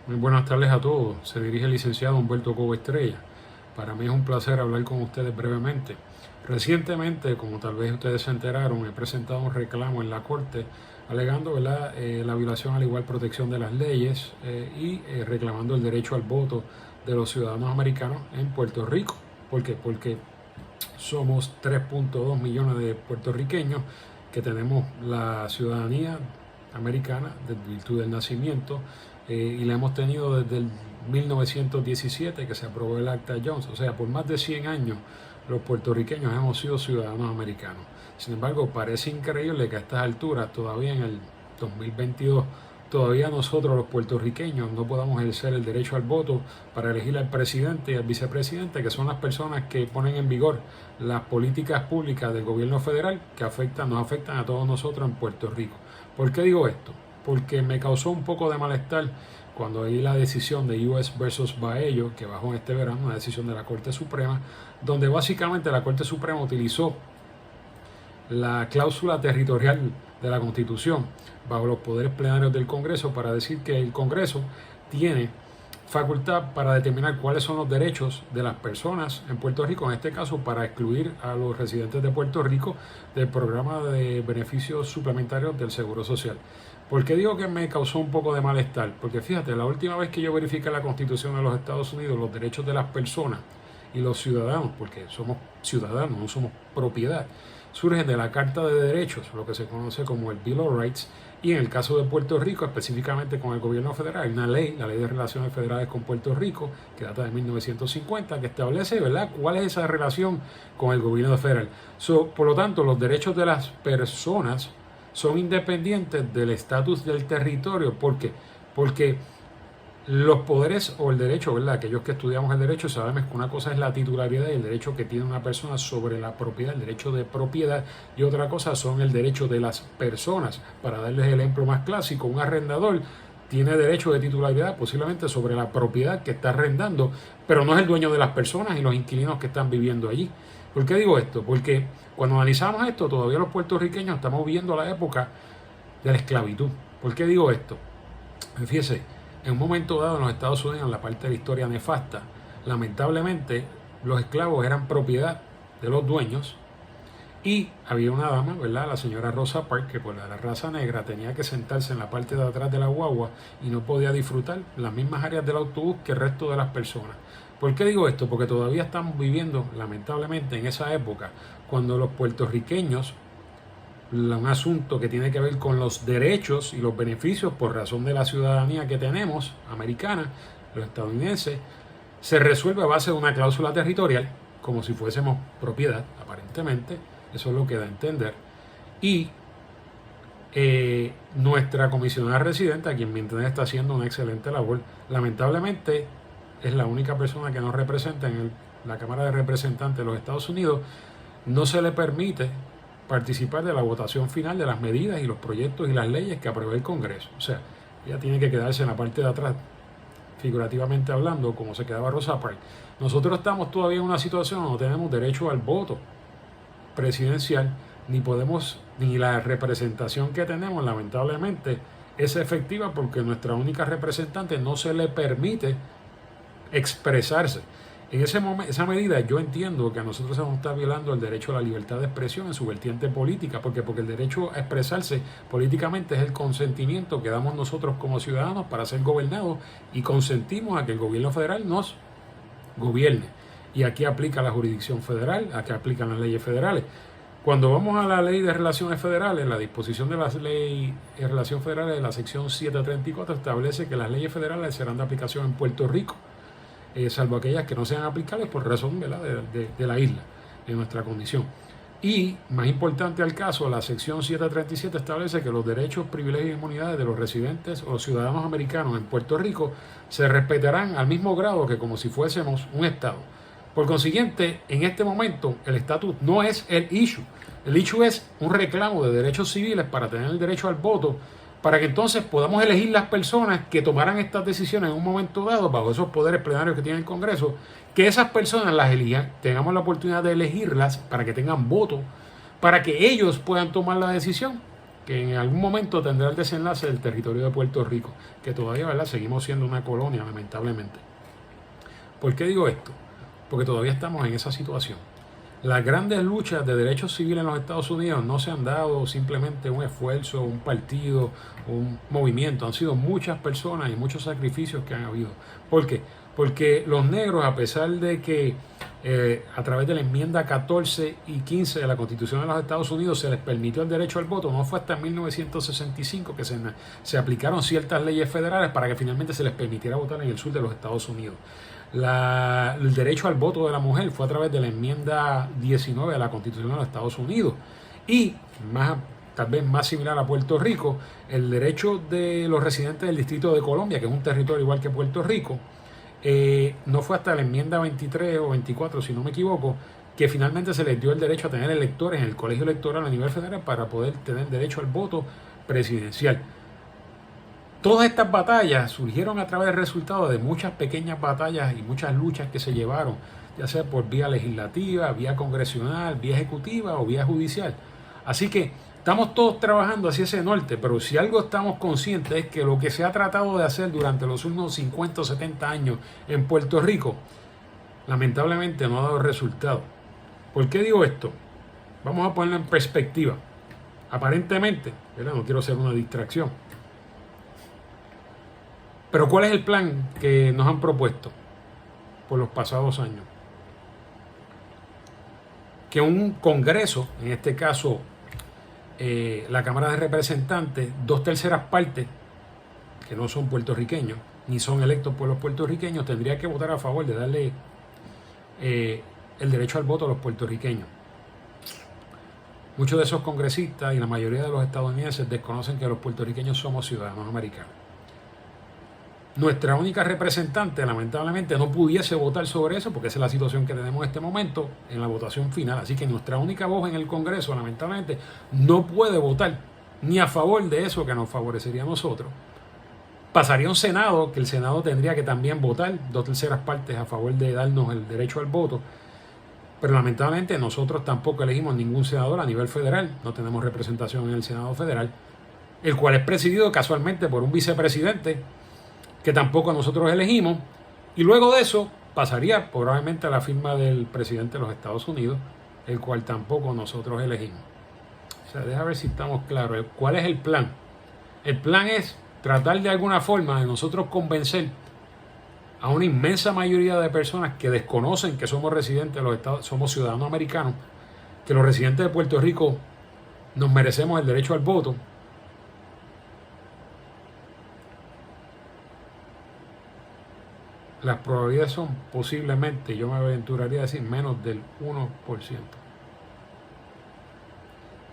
Muy buenas tardes a todos. Se dirige el licenciado Humberto Cobo Estrella. Para mí es un placer hablar con ustedes brevemente. Recientemente, como tal vez ustedes se enteraron, he presentado un reclamo en la Corte alegando la violación a la igual protección de las leyes y reclamando el derecho al voto de los ciudadanos americanos en Puerto Rico. ¿Por qué? Porque somos 3.2 millones de puertorriqueños que tenemos la ciudadanía americana de virtud del nacimiento y la hemos tenido desde el 1917 que se aprobó el Acta Jones. O sea, por más de 100 años los puertorriqueños hemos sido ciudadanos americanos. Sin embargo, parece increíble que a estas alturas, todavía en el 2022, todavía nosotros los puertorriqueños no podamos ejercer el derecho al voto para elegir al presidente y al vicepresidente, que son las personas que ponen en vigor las políticas públicas del gobierno federal que nos afectan a todos nosotros en Puerto Rico. ¿Por qué digo esto? Porque me causó un poco de malestar cuando vi la decisión de US versus Baello, que bajó este verano, una decisión de la Corte Suprema, donde básicamente la Corte Suprema utilizó la cláusula territorial de la Constitución bajo los poderes plenarios del Congreso para decir que el Congreso tiene facultad para determinar cuáles son los derechos de las personas en Puerto Rico, en este caso para excluir a los residentes de Puerto Rico del programa de beneficios suplementarios del Seguro Social. ¿Por qué digo que me causó un poco de malestar? Porque fíjate, la última vez que yo verifiqué la Constitución de los Estados Unidos, los derechos de las personas y los ciudadanos, porque somos ciudadanos, no somos propiedad, surgen de la Carta de Derechos, lo que se conoce como el Bill of Rights, y en el caso de Puerto Rico, específicamente con el gobierno federal, hay una ley, la Ley de Relaciones Federales con Puerto Rico, que data de 1950, que establece, ¿verdad?, cuál es esa relación con el gobierno federal. Por lo tanto, los derechos de las personas son independientes del estatus del territorio. ¿Por qué? Porque los poderes o el derecho, ¿verdad? Aquellos que estudiamos el derecho sabemos que una cosa es la titularidad y el derecho que tiene una persona sobre la propiedad, el derecho de propiedad, y otra cosa son el derecho de las personas. Para darles el ejemplo más clásico, un arrendador tiene derecho de titularidad posiblemente sobre la propiedad que está arrendando, pero no es el dueño de las personas y los inquilinos que están viviendo allí. ¿Por qué digo esto? Porque cuando analizamos esto, todavía los puertorriqueños estamos viviendo la época de la esclavitud. ¿Por qué digo esto? Fíjese, en un momento dado en los Estados Unidos, en la parte de la historia nefasta, lamentablemente los esclavos eran propiedad de los dueños y había una dama, ¿verdad?, la señora Rosa Parks, que por la raza negra tenía que sentarse en la parte de atrás de la guagua y no podía disfrutar las mismas áreas del autobús que el resto de las personas. ¿Por qué digo esto? Porque todavía estamos viviendo, lamentablemente, en esa época, cuando los puertorriqueños, un asunto que tiene que ver con los derechos y los beneficios por razón de la ciudadanía que tenemos, americana, los estadounidenses, se resuelve a base de una cláusula territorial, como si fuésemos propiedad, aparentemente, eso es lo que da a entender, y nuestra comisionada residente, a quien mi entender está haciendo una excelente labor, lamentablemente es la única persona que nos representa en la Cámara de Representantes de los Estados Unidos, no se le permite participar de la votación final de las medidas y los proyectos y las leyes que apruebe el Congreso. O sea, ella tiene que quedarse en la parte de atrás, figurativamente hablando, como se quedaba Rosa Parks. Nosotros estamos todavía en una situación donde no tenemos derecho al voto presidencial, ni la representación que tenemos, lamentablemente, es efectiva porque nuestra única representante no se le permite expresarse. En esa medida yo entiendo que a nosotros se nos está violando el derecho a la libertad de expresión en su vertiente política. Porque el derecho a expresarse políticamente es el consentimiento que damos nosotros como ciudadanos para ser gobernados y consentimos a que el gobierno federal nos gobierne. Y aquí aplica la jurisdicción federal, aquí aplican las leyes federales. Cuando vamos a la Ley de Relaciones Federales, la disposición de la Ley de Relaciones Federales de la sección 734 establece que las leyes federales serán de aplicación en Puerto Rico, salvo aquellas que no sean aplicables por razón de la isla, de nuestra condición. Y, más importante al caso, la sección 737 establece que los derechos, privilegios y inmunidades de los residentes o ciudadanos americanos en Puerto Rico se respetarán al mismo grado que como si fuésemos un Estado. Por consiguiente, en este momento, el estatus no es el issue. El issue es un reclamo de derechos civiles para tener el derecho al voto, para que entonces podamos elegir las personas que tomarán estas decisiones en un momento dado, bajo esos poderes plenarios que tiene el Congreso, que esas personas las elijan, tengamos la oportunidad de elegirlas para que tengan voto, para que ellos puedan tomar la decisión que en algún momento tendrá el desenlace del territorio de Puerto Rico, que todavía, ¿verdad?, seguimos siendo una colonia, lamentablemente. ¿Por qué digo esto? Porque todavía estamos en esa situación. Las grandes luchas de derechos civiles en los Estados Unidos no se han dado simplemente un esfuerzo, un partido, un movimiento. Han sido muchas personas y muchos sacrificios que han habido. ¿Por qué? Porque los negros, a pesar de que a través de la enmienda 14 y 15 de la Constitución de los Estados Unidos se les permitió el derecho al voto, no fue hasta 1965 que se aplicaron ciertas leyes federales para que finalmente se les permitiera votar en el sur de los Estados Unidos. El derecho al voto de la mujer fue a través de la enmienda 19 de la Constitución de los Estados Unidos. Y tal vez más similar a Puerto Rico, el derecho de los residentes del Distrito de Colombia, que es un territorio igual que Puerto Rico, no fue hasta la enmienda 23 o 24, si no me equivoco, que finalmente se les dio el derecho a tener electores en el colegio electoral a nivel federal para poder tener derecho al voto presidencial. Todas estas batallas surgieron a través del resultado de muchas pequeñas batallas y muchas luchas que se llevaron, ya sea por vía legislativa, vía congresional, vía ejecutiva o vía judicial. Así que estamos todos trabajando hacia ese norte, pero si algo estamos conscientes es que lo que se ha tratado de hacer durante los últimos 50 o 70 años en Puerto Rico, lamentablemente no ha dado resultado. ¿Por qué digo esto? Vamos a ponerlo en perspectiva. Aparentemente, ¿verdad?, no quiero ser una distracción. Pero ¿cuál es el plan que nos han propuesto por los pasados años? Que un Congreso, en este caso la Cámara de Representantes, 2/3 partes, que no son puertorriqueños, ni son electos por los puertorriqueños, tendría que votar a favor de darle el derecho al voto a los puertorriqueños. Muchos de esos congresistas y la mayoría de los estadounidenses desconocen que los puertorriqueños somos ciudadanos americanos. Nuestra única representante, lamentablemente, no pudiese votar sobre eso, porque esa es la situación que tenemos en este momento en la votación final. Así que nuestra única voz en el Congreso, lamentablemente, no puede votar ni a favor de eso que nos favorecería a nosotros. Pasaría a un Senado, que el Senado tendría que también votar 2/3 partes a favor de darnos el derecho al voto. Pero lamentablemente nosotros tampoco elegimos ningún senador a nivel federal, no tenemos representación en el Senado federal, el cual es presidido casualmente por un vicepresidente que tampoco nosotros elegimos, y luego de eso pasaría probablemente a la firma del presidente de los Estados Unidos, el cual tampoco nosotros elegimos. O sea, deja ver si estamos claros. ¿Cuál es el plan? El plan es tratar de alguna forma de nosotros convencer a una inmensa mayoría de personas que desconocen que somos residentes de los Estados, somos ciudadanos americanos, que los residentes de Puerto Rico nos merecemos el derecho al voto. Las probabilidades son posiblemente, yo me aventuraría a decir, menos del 1%.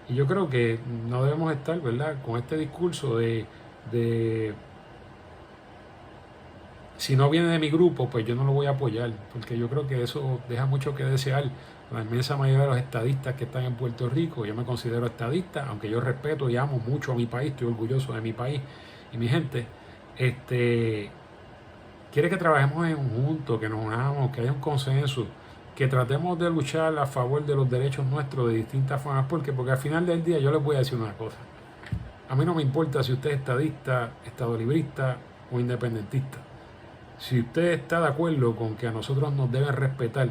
Y yo creo que no debemos estar, ¿verdad?, con este discurso de si no viene de mi grupo, pues yo no lo voy a apoyar, porque yo creo que eso deja mucho que desear. La inmensa mayoría de los estadistas que están en Puerto Rico, yo me considero estadista, aunque yo respeto y amo mucho a mi país, estoy orgulloso de mi país y mi gente, quiere que trabajemos en conjunto, que nos unamos, que haya un consenso, que tratemos de luchar a favor de los derechos nuestros de distintas formas. Porque al final del día yo les voy a decir una cosa. A mí no me importa si usted es estadista, estadolibrista o independentista. Si usted está de acuerdo con que a nosotros nos deben respetar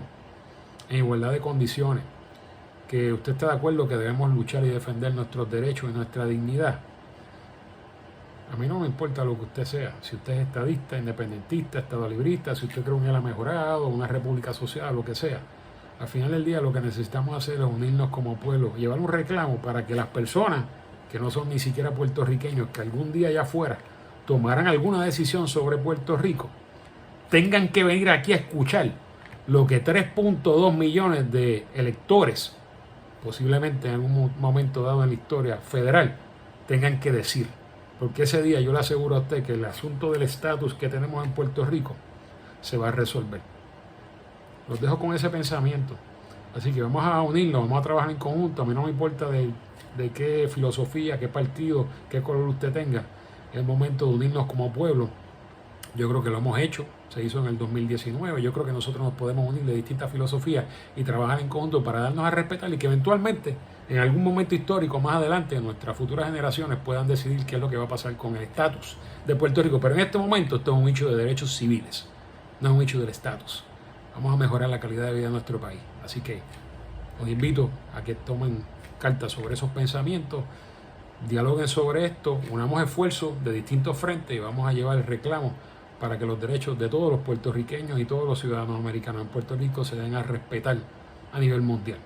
en igualdad de condiciones, que usted está de acuerdo que debemos luchar y defender nuestros derechos y nuestra dignidad, a mí no me importa lo que usted sea, si usted es estadista, independentista, estadolibrista, si usted cree un ELA mejorado, una república social, lo que sea. Al final del día lo que necesitamos hacer es unirnos como pueblo, llevar un reclamo para que las personas que no son ni siquiera puertorriqueños, que algún día allá afuera tomaran alguna decisión sobre Puerto Rico, tengan que venir aquí a escuchar lo que 3.2 millones de electores, posiblemente en algún momento dado en la historia federal, tengan que decir. Porque ese día yo le aseguro a usted que el asunto del estatus que tenemos en Puerto Rico se va a resolver. Los dejo con ese pensamiento. Así que vamos a unirnos, vamos a trabajar en conjunto. A mí no me importa de qué filosofía, qué partido, qué color usted tenga. Es el momento de unirnos como pueblo. Yo creo que lo hemos hecho. Se hizo en el 2019. Yo creo que nosotros nos podemos unir de distintas filosofías y trabajar en conjunto para darnos a respetar y que eventualmente en algún momento histórico más adelante nuestras futuras generaciones puedan decidir qué es lo que va a pasar con el estatus de Puerto Rico. Pero en este momento esto es un hecho de derechos civiles, no es un hecho del estatus. Vamos a mejorar la calidad de vida de nuestro país. Así que os invito a que tomen cartas sobre esos pensamientos, dialoguen sobre esto, unamos esfuerzos de distintos frentes y vamos a llevar el reclamo para que los derechos de todos los puertorriqueños y todos los ciudadanos americanos en Puerto Rico se den a respetar a nivel mundial.